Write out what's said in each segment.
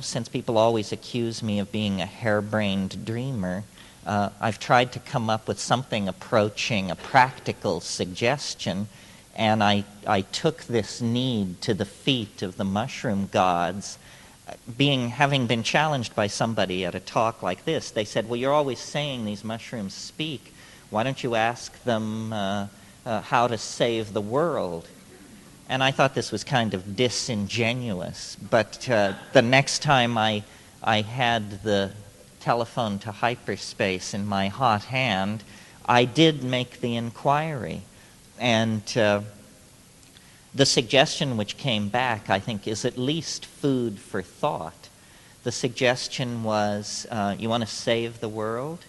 Since people always accuse me of being a harebrained dreamer, I've tried to come up with something approaching a practical suggestion, and I took this need to the feet of the mushroom gods. Having been challenged by somebody at a talk like this, they said, well, you're always saying these mushrooms speak. Why don't you ask them how to save the world? And I thought this was kind of disingenuous, but the next time I had the telephone to hyperspace in my hot hand, I did make the inquiry. And the suggestion which came back, I think, is at least food for thought. The suggestion was, you want to save the world?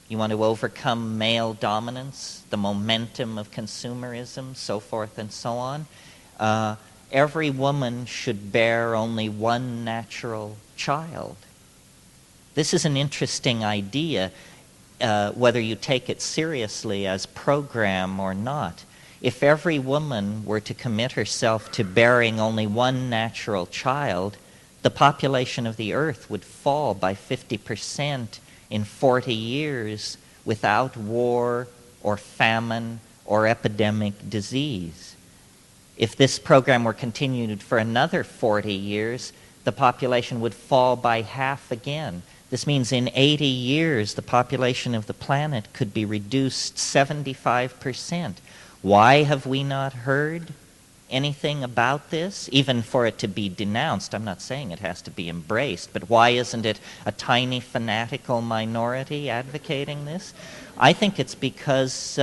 You want to overcome male dominance, the momentum of consumerism, so forth and so on. Every woman should bear only one natural child. This is an interesting idea, whether you take it seriously as program or not. If every woman were to commit herself to bearing only one natural child, the population of the earth would fall by 50% in 40 years without war or famine or epidemic disease. If this program were continued for another 40 years, the population would fall by half again. This means in 80 years, the population of the planet could be reduced 75%. Why have we not heard anything about this, even for it to be denounced? I'm not saying it has to be embraced, but why isn't it a tiny fanatical minority advocating this? I think it's because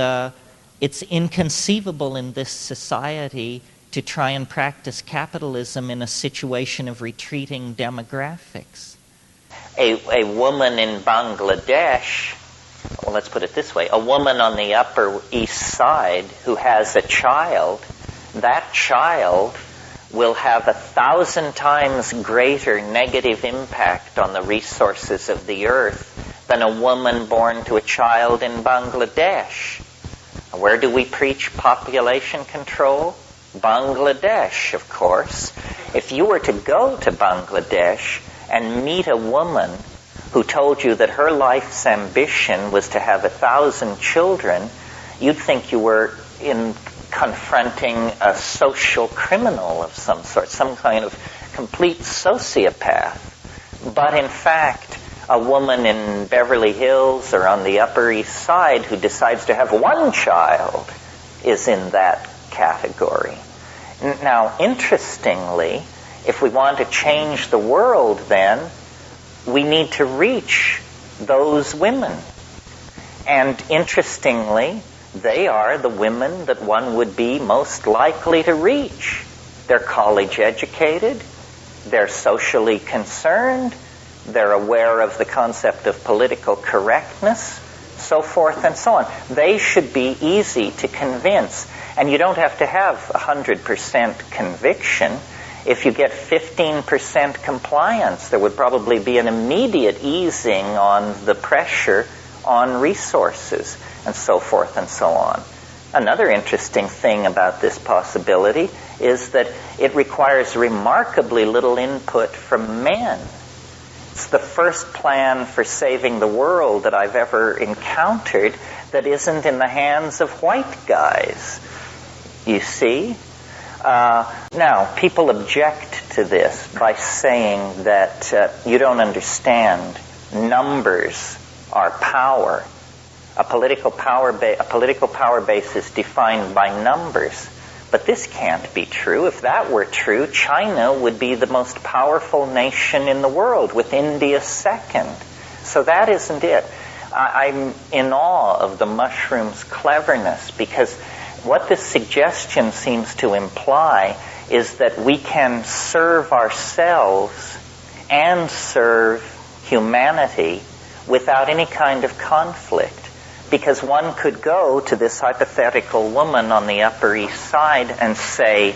it's inconceivable in this society to try and practice capitalism in a situation of retreating demographics. A woman in Bangladesh, well, let's put it this way, a woman on the Upper East Side who has a child, that child will have 1,000 times greater negative impact on the resources of the earth than a woman born to a child in Bangladesh. Where do we preach population control? Bangladesh, of course. If you were to go to Bangladesh and meet a woman who told you that her life's ambition was to have 1,000 children, you'd think you were confronting a social criminal of some sort, some kind of complete sociopath. But in fact, a woman in Beverly Hills or on the Upper East Side who decides to have one child is in that category. Now, interestingly, if we want to change the world, then we need to reach those women. And interestingly, they are the women that one would be most likely to reach. They're college educated, they're socially concerned, they're aware of the concept of political correctness, so forth and so on. They should be easy to convince. And you don't have to have 100% conviction. If you get 15% compliance, there would probably be an immediate easing on the pressure on resources, and so forth and so on. Another interesting thing about this possibility is that it requires remarkably little input from men. It's the first plan for saving the world that I've ever encountered that isn't in the hands of white guys. You see? Now, people object to this by saying that you don't understand. Numbers are power. A political power base is defined by numbers. But this can't be true. If that were true, China would be the most powerful nation in the world, with India second. So that isn't it. I'm in awe of the mushroom's cleverness, because what this suggestion seems to imply is that we can serve ourselves and serve humanity without any kind of conflict. Because one could go to this hypothetical woman on the Upper East Side and say,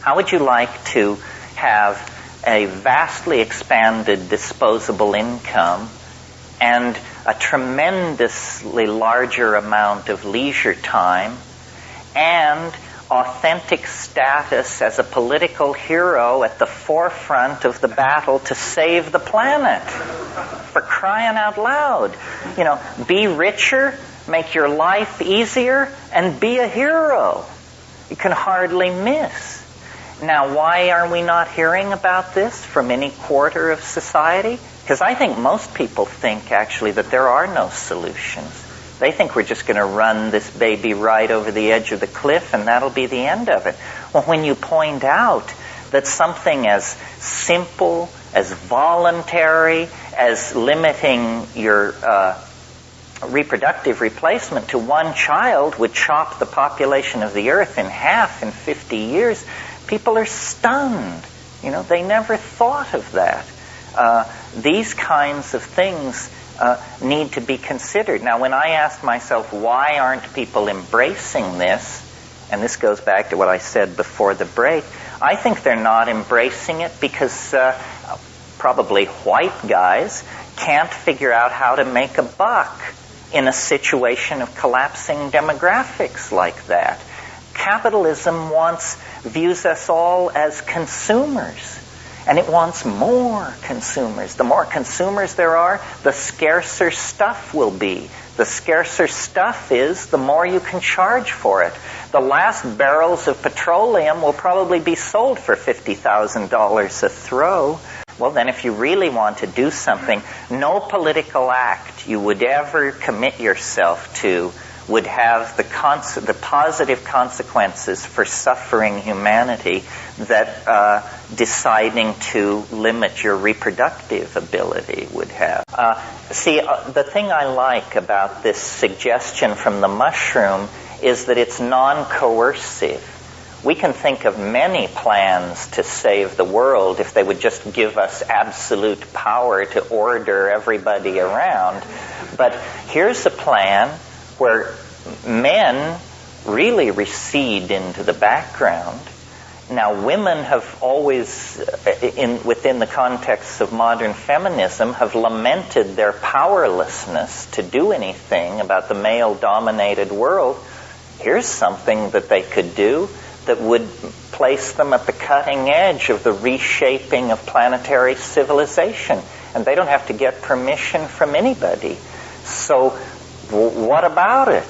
how would you like to have a vastly expanded disposable income and a tremendously larger amount of leisure time and authentic status as a political hero at the forefront of the battle to save the planet. For crying out loud. You know, be richer, make your life easier, and be a hero. You can hardly miss. Now, why are we not hearing about this from any quarter of society? Because I think most people think, actually, that there are no solutions. They think we're just going to run this baby right over the edge of the cliff and that'll be the end of it. Well, when you point out that something as simple, as voluntary, as limiting your reproductive replacement to one child would chop the population of the earth in half in 50 years, people are stunned. You know, they never thought of that. These kinds of things need to be considered. Now, when I ask myself, why aren't people embracing this, and this goes back to what I said before the break, I think they're not embracing it because probably white guys can't figure out how to make a buck in a situation of collapsing demographics like that. Capitalism views us all as consumers. And it wants more consumers. The more consumers there are, the scarcer stuff will be. The scarcer stuff is, the more you can charge for it. The last barrels of petroleum will probably be sold for $50,000 a throw. Well, then if you really want to do something, no political act you would ever commit yourself to would have the positive consequences for suffering humanity that deciding to limit your reproductive ability would have. The thing I like about this suggestion from the mushroom is that it's non-coercive. We can think of many plans to save the world if they would just give us absolute power to order everybody around. But here's a plan where men really recede into the background. Now, women have always, within the context of modern feminism, have lamented their powerlessness to do anything about the male-dominated world. Here's something that they could do that would place them at the cutting edge of the reshaping of planetary civilization. And they don't have to get permission from anybody. So, what about it?